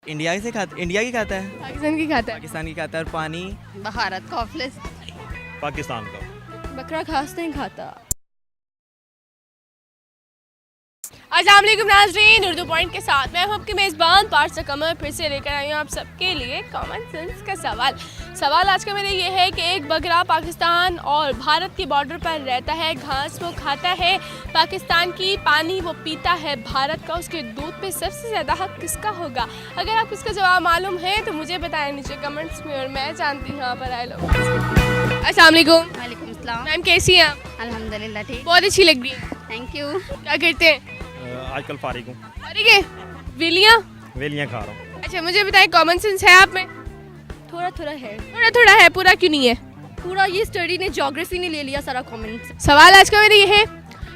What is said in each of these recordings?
India की खाता है, पाकिस्तान की खाता है। पाकिस्तान की खाता है। और पानी भारत का ऑफलेस पाकिस्तान का। बकरा घास नहीं खाता। अस्सलाम वालेकुम नाज़रीन, उर्दू पॉइंट के साथ मैं हूं आपकी मेज़बान पारसा कमर फिर से लेकर आई हूं आप सबके लिए कॉमन सेंस का सवाल आज का मेरा ये है कि एक बकरा पाकिस्तान और भारत के बॉर्डर पर रहता है, घास वो खाता है पाकिस्तान की, पानी वो पीता है भारत का, उसके दूध पे सबसे ज़्यादा हक किसका होगा? अगर आपको इसका जवाब मालूम है तो मुझे बताएं नीचे कमेंट्स में, और मैं जानती हूँ यहाँ पर आए लोग। अस्सलाम वालेकुम। वालेकुम अस्सलाम। मैम कैसी हैं आप? अल्हम्दुलिल्लाह ठीक। बहुत अच्छी लग रही है। Thank you. क्या करते हैं? आजकल फारिग हूँ, ठीक है। वेलियाँ? वेलियाँ खा रहा हूँ। अच्छा मुझे बताएं, कॉमन सेंस है आप में? थोड़ा थोड़ा है, थोड़ा थोड़ा है, पूरा क्यों नहीं है? पूरा ये स्टडी ने ज्योग्राफी ने ले लिया सारा कमेंट। सवाल आज का मेरा ये है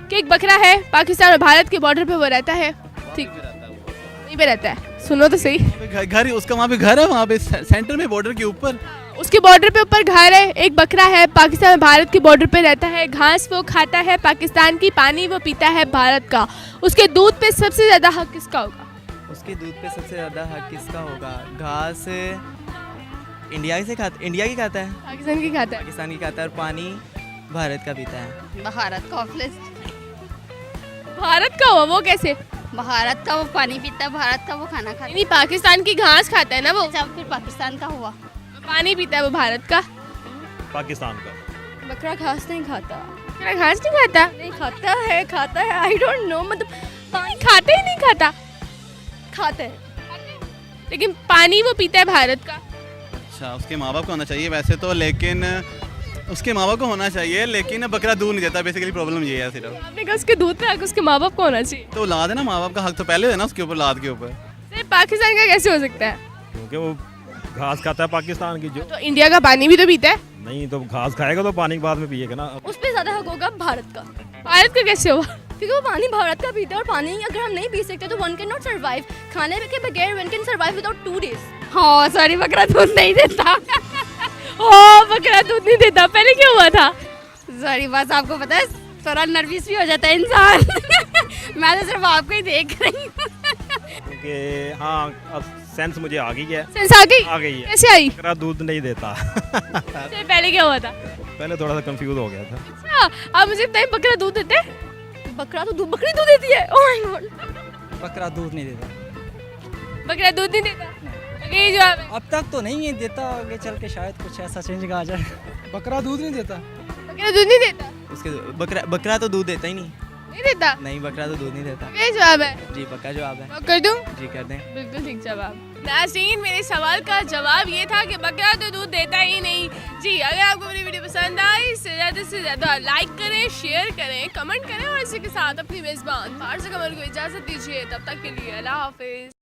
कि एक बकरा है, पाकिस्तान और भारत के बॉर्डर पे वो रहता है, ठीक वहीं पे रहता है। सुनो तो सही, घर उसका वहाँ पे घर है, वहाँ पे सेंटर में बॉर्डर के ऊपर। उसके बॉर्डर पे ऊपर घर है, एक बकरा है, पाकिस्तान और भारत के बॉर्डर पे रहता है, घास वो खाता है पाकिस्तान की, पानी वो पीता है भारत का, उसके दूध पे सबसे ज्यादा हक किसका होगा? उसके दूध पे सबसे ज़्यादा हक किसका होगा? घास इंडिया की खाता है, पाकिस्तान की खाता है। पाकिस्तान की खाता है। और पानी भारत का पीता है। भारत का ऑफलेस भारत का हुआ वो कैसे? भारत का वो पानी पीता है, भारत का वो खाना खाता नहीं, पाकिस्तान की घास खाता है ना वो, है। जब फिर पाकिस्तान का हुआ पानी पीता है वो भारत का। पाकिस्तान का। बकरा घास नहीं खाता। बकरा घास नहीं खाता? नहीं खाता है आई डोंट नो, मतलब पानी खाता ही नहीं खाता? खाता है। लेकिन पानी वो पीता है भारत का। अच्छा, उसके माँ बाप को होना चाहिए वैसे तो, लेकिन उसके माँ बाप को होना चाहिए, लेकिन बकरा दूध नहीं देता। बेसिकली प्रॉब्लम ये है सिर्फ। आपने कहा उसके दूध पे हक उसके माँ बाप को होना चाहिए, तो औलाद है ना, माँ बाप का हक तो पहले है ना उसके ऊपर, औलाद के ऊपर। सिर्फ पाकिस्तान का कैसे हो सकता है? क्योंकि वो घास खाता है पाकिस्तान की। जो तो इंडिया का पानी भी तो पीता है। नहीं तो घास खाएगा तो पानी के बाद में पिएगा ना। उस पर ज्यादा हक होगा भारत का, भारत का कैसे हुआ? क्योंकि वो पानी भारत का पीता है, और पानी अगर हम नहीं पी सकते तो वन कैन नॉट सर्वाइव। खाने के बगैर one can survive without 2 days। हाँ सॉरी, बकरा दूध नहीं देता। ओ बकरा दूध नहीं देता, पहले क्या हुआ था? सॉरी, बस आपको पता है थोड़ा नर्वस भी हो जाता है इंसान। मैं तो सिर्फ आपको ही देख रही हूँ। क्योंकि हाँ, अब सेंस मुझे आ गई है। सेंस आ गई? आ गई है। कैसे आई? बकरा दूध नहीं देता। इससे पहले क्या हुआ था? पहले थोड़ा सा कंफ्यूज हो गया था। अच्छा, आप मुझे बताइए, बकरा दूध देते हैं? बकरा तो बकरी दूध देती है। Oh my God. बकरा दूध नहीं देता। बकरा दूध नहीं देता? ओके, ये जवाब है। अब तक तो नहीं है देता, आगे चल के शायद कुछ ऐसा चेंज आ जाए। बकरा दूध नहीं देता। बकरा दूध नहीं देता? उसके बकरा तो दूध देता ही नहीं। नहीं देता? नहीं, बकरा तो दूध नहीं देता। ये जवाब है। जी पक्का जवाब है। लॉक कर दूं? जी कर दें। बिल्कुल ठीक जवाब। नाज़रीन, मेरे सवाल का जवाब ये था कि बकरा तो दूध देता ही नहीं। जी, अगर आपको मेरी वीडियो पसंद आई इससे ज़्यादा लाइक करें, शेयर करें, कमेंट करें, और इसी के साथ अपनी मेज़बान पारसा कमर को इजाज़त दीजिए। तब तक के लिए अल्लाह हाफिज़।